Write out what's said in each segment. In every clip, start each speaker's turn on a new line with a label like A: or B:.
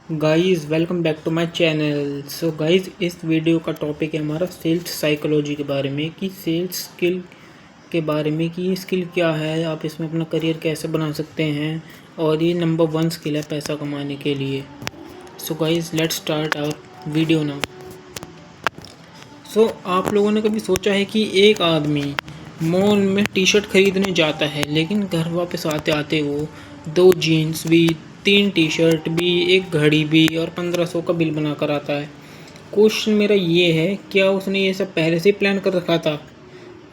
A: Guys welcome back to my channel. So guys, इस video का topic है हमारा सेल्स साइकोलॉजी के बारे में, कि सेल्स स्किल के बारे में, कि ये स्किल क्या है, आप इसमें अपना करियर कैसे बना सकते हैं, और ये नंबर 1 स्किल है पैसा कमाने के लिए। So guys, let's start our video now. सो आप लोगों ने कभी सोचा है कि एक आदमी मॉल में टी शर्ट खरीदने जाता है, लेकिन घर वापस आते आते वो 2 जीन्स भी, 3 टी शर्ट भी, एक घड़ी भी और 1500 का बिल बना कर आता है। क्वेश्चन मेरा ये है, क्या उसने ये सब पहले से ही प्लान कर रखा था?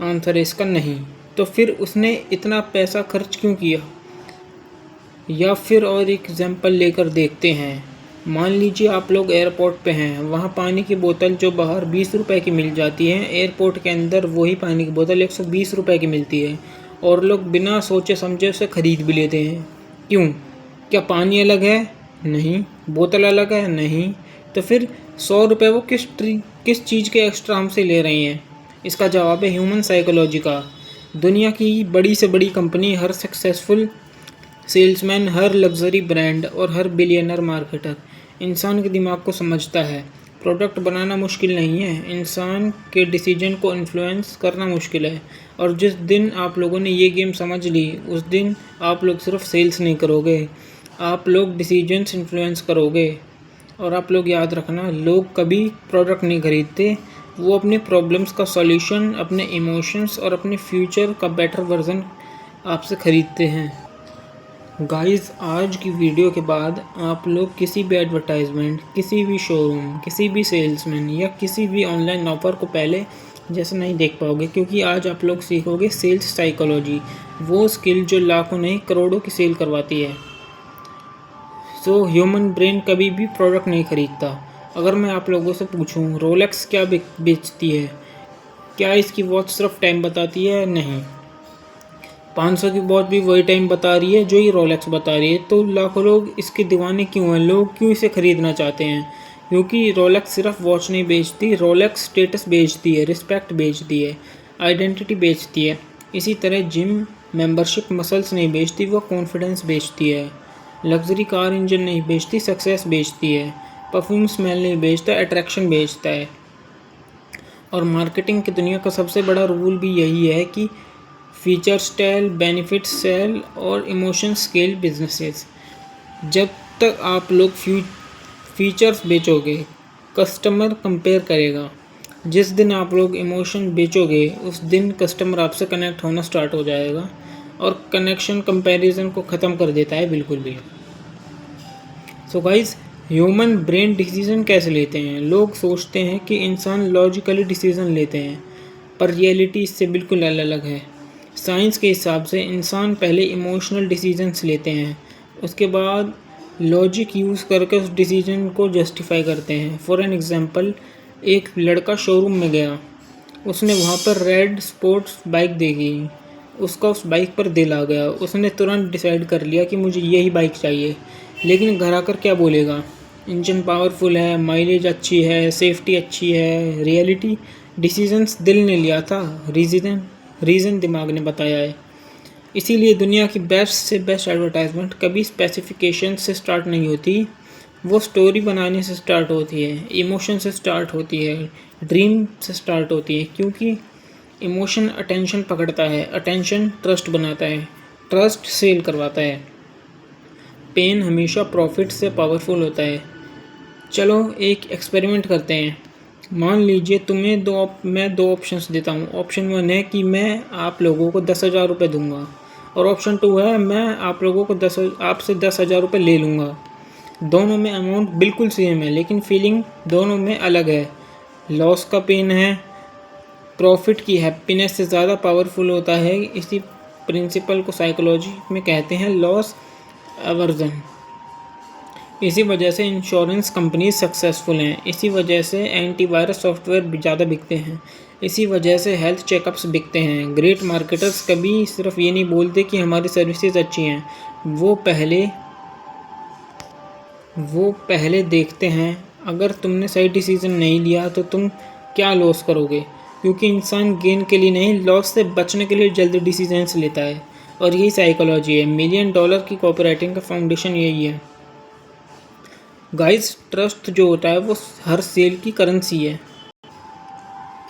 A: आंसर है इसका नहीं। तो फिर उसने इतना पैसा खर्च क्यों किया? या फिर और एक एग्जांपल लेकर देखते हैं। मान लीजिए आप लोग एयरपोर्ट पे हैं, वहाँ पानी की बोतल जो बाहर 20 रुपए की मिल जाती है, एयरपोर्ट के अंदर वही पानी की बोतल 120 रुपए की मिलती है, और लोग बिना सोचे समझे उसे खरीद भी लेते हैं। क्यों? क्या पानी अलग है? नहीं। बोतल अलग है? नहीं। तो फिर 100 रुपये वो किस चीज़ के एक्स्ट्रा हमसे ले रही हैं? इसका जवाब है ह्यूमन साइकोलॉजी का। दुनिया की बड़ी से बड़ी कंपनी, हर सक्सेसफुल सेल्समैन, हर लग्जरी ब्रांड और हर बिलियनर मार्केटर इंसान के दिमाग को समझता है। प्रोडक्ट बनाना मुश्किल नहीं है, इंसान के डिसीजन को इन्फ्लुएंस करना मुश्किल है। और जिस दिन आप लोगों ने ये गेम समझ ली, उस दिन आप लोग सिर्फ सेल्स नहीं करोगे, आप लोग डिसीजंस इन्फ्लुएंस करोगे। और आप लोग याद रखना, लोग कभी प्रोडक्ट नहीं खरीदते, वो अपने प्रॉब्लम्स का सॉल्यूशन, अपने इमोशंस और अपने फ्यूचर का बेटर वर्जन आपसे खरीदते हैं। गाइस, आज की वीडियो के बाद आप लोग किसी भी एडवर्टाइजमेंट, किसी भी शोरूम, किसी भी सेल्समैन या किसी भी ऑनलाइन ऑफर को पहले जैसे नहीं देख पाओगे, क्योंकि आज आप लोग सीखोगे सेल्स साइकोलॉजी, वो स्किल जो लाखों नहीं करोड़ों की सेल करवाती है। सो ह्यूमन ब्रेन कभी भी प्रोडक्ट नहीं खरीदता। अगर मैं आप लोगों से पूछूं, रोलेक्स क्या बेचती है? क्या इसकी वॉच सिर्फ टाइम बताती है? नहीं। 500 की वॉच भी वही टाइम बता रही है जो ये रोलेक्स बता रही है। तो लाखों लोग इसके दीवाने क्यों हैं? लोग क्यों इसे खरीदना चाहते हैं? क्योंकि रोलेक्स सिर्फ वॉच नहीं बेचती, रोलेक्स स्टेटस बेचती है, रिस्पेक्ट बेचती है, आइडेंटिटी बेचती है। इसी तरह जिम मेंबरशिप मसल्स नहीं बेचती, वो कॉन्फिडेंस बेचती है। लग्जरी कार इंजन नहीं बेचती, सक्सेस बेचती है। परफ्यूम स्मेल नहीं बेचता, अट्रैक्शन बेचता है। और मार्केटिंग की दुनिया का सबसे बड़ा रूल भी यही है कि फीचर सेल, बेनिफिट सेल और इमोशन स्केल बिजनेसेस। जब तक आप लोग फीचर्स बेचोगे, कस्टमर कंपेयर करेगा। जिस दिन आप लोग इमोशन बेचोगे, उस दिन कस्टमर आपसे कनेक्ट होना स्टार्ट हो जाएगा, और कनेक्शन कंपैरिजन को ख़त्म कर देता है बिल्कुल भी। So guys, human brain decision कैसे लेते हैं? लोग सोचते हैं कि इंसान लॉजिकली डिसीजन लेते हैं, पर रियलिटी इससे बिल्कुल अलग है। साइंस के हिसाब से इंसान पहले इमोशनल डिसीजंस लेते हैं, उसके बाद लॉजिक यूज़ करके उस डिसीजन को जस्टिफाई करते हैं। फॉर एन एग्जांपल, एक लड़का शोरूम में गया, उसने वहाँ पर रेड स्पोर्ट्स बाइक देखी, उसका उस बाइक पर दिल आ गया, उसने तुरंत डिसाइड कर लिया कि मुझे यही बाइक चाहिए। लेकिन घर आकर क्या बोलेगा? इंजन पावरफुल है, माइलेज अच्छी है, सेफ्टी अच्छी है। रियलिटी, डिसीजंस दिल ने लिया था, रीज़न दिमाग ने बताया है। इसीलिए दुनिया की बेस्ट से बेस्ट एडवर्टाइजमेंट कभी स्पेसिफिकेशन से स्टार्ट नहीं होती, वो स्टोरी बनाने से स्टार्ट होती है, इमोशन से स्टार्ट होती है, ड्रीम से स्टार्ट होती है। क्योंकि इमोशन अटेंशन पकड़ता है, अटेंशन ट्रस्ट बनाता है, ट्रस्ट सेल करवाता है, पेन हमेशा प्रॉफिट से पावरफुल होता है। चलो एक एक्सपेरिमेंट करते हैं। मान लीजिए मैं दो ऑप्शंस देता हूँ। ऑप्शन 1 है कि मैं आप लोगों को 10,000 रुपये दूंगा, और ऑप्शन 2 है मैं आप लोगों को आपसे 10,000 रुपये ले लूँगा। दोनों में अमाउंट बिल्कुल सेम है, लेकिन फीलिंग दोनों में अलग है। लॉस का पेन है, प्रॉफिट की हैप्पीनेस से ज़्यादा पावरफुल होता है। इसी प्रिंसिपल को साइकोलॉजी में कहते हैं लॉस एवर्जन। इसी वजह से इंश्योरेंस कंपनी सक्सेसफुल हैं, इसी वजह से एंटीवायरस सॉफ्टवेयर ज़्यादा बिकते हैं, इसी वजह से हेल्थ चेकअप्स बिकते हैं। ग्रेट मार्केटर्स कभी सिर्फ ये नहीं बोलते कि हमारी सर्विसेज अच्छी हैं, वो पहले देखते हैं अगर तुमने सही डिसीज़न नहीं लिया तो तुम क्या लॉस करोगे। क्योंकि इंसान गेन के लिए नहीं, लॉस से बचने के लिए जल्दी डिसीजंस लेता है। और यही साइकोलॉजी है। $1 मिलियन की कॉपीराइटिंग का फाउंडेशन यही है। गाइस, ट्रस्ट जो होता है वो हर सेल की करेंसी है।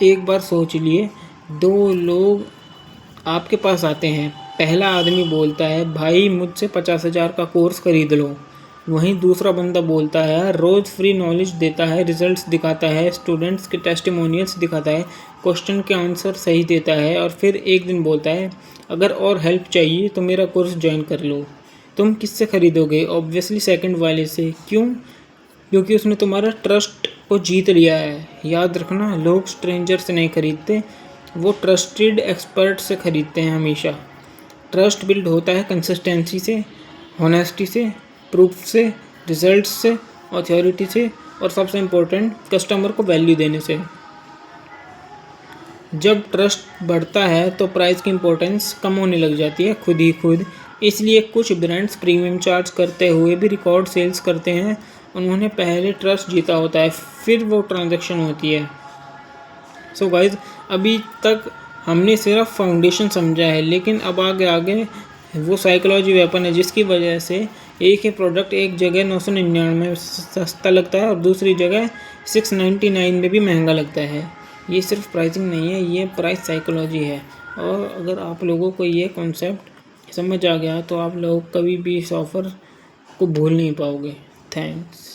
A: एक बार सोच लिए, दो लोग आपके पास आते हैं। पहला आदमी बोलता है, भाई मुझसे 50,000 का कोर्स खरीद लो। वहीं दूसरा बंदा बोलता है, रोज़ फ्री नॉलेज देता है, रिजल्ट्स दिखाता है, स्टूडेंट्स के टेस्टिमोनियल्स दिखाता है, क्वेश्चन के आंसर सही देता है और फिर एक दिन बोलता है, अगर और हेल्प चाहिए तो मेरा कोर्स ज्वाइन कर लो। तुम किससे खरीदोगे? ऑब्वियसली सेकंड वाले से। क्यों? क्योंकि उसने तुम्हारा ट्रस्ट को जीत लिया है। याद रखना, लोग स्ट्रेंजर से नहीं खरीदते, वो ट्रस्टेड एक्सपर्ट से खरीदते हैं हमेशा। ट्रस्ट बिल्ड होता है कंसिस्टेंसी से, होनेस्टी से, प्रूफ से, रिजल्ट्स से, अथॉरिटी से और सबसे इम्पोर्टेंट कस्टमर को वैल्यू देने से। जब ट्रस्ट बढ़ता है तो प्राइस की इम्पोर्टेंस कम होने लग जाती है खुद ही खुद। इसलिए कुछ ब्रांड्स प्रीमियम चार्ज करते हुए भी रिकॉर्ड सेल्स करते हैं। उन्होंने पहले ट्रस्ट जीता होता है, फिर वो ट्रांजैक्शन होती है। सो गाइज, अभी तक हमने सिर्फ फाउंडेशन समझा है, लेकिन अब आगे आगे वो साइकोलॉजी वेपन है जिसकी वजह से एक ही प्रोडक्ट एक जगह 999 में सस्ता लगता है और दूसरी जगह 699 में भी महंगा लगता है। ये सिर्फ प्राइसिंग नहीं है, ये प्राइस साइकोलॉजी है। और अगर आप लोगों को ये कॉन्सेप्ट समझ आ गया तो आप लोग कभी भी इस ऑफ़र को भूल नहीं पाओगे। थैंक्स।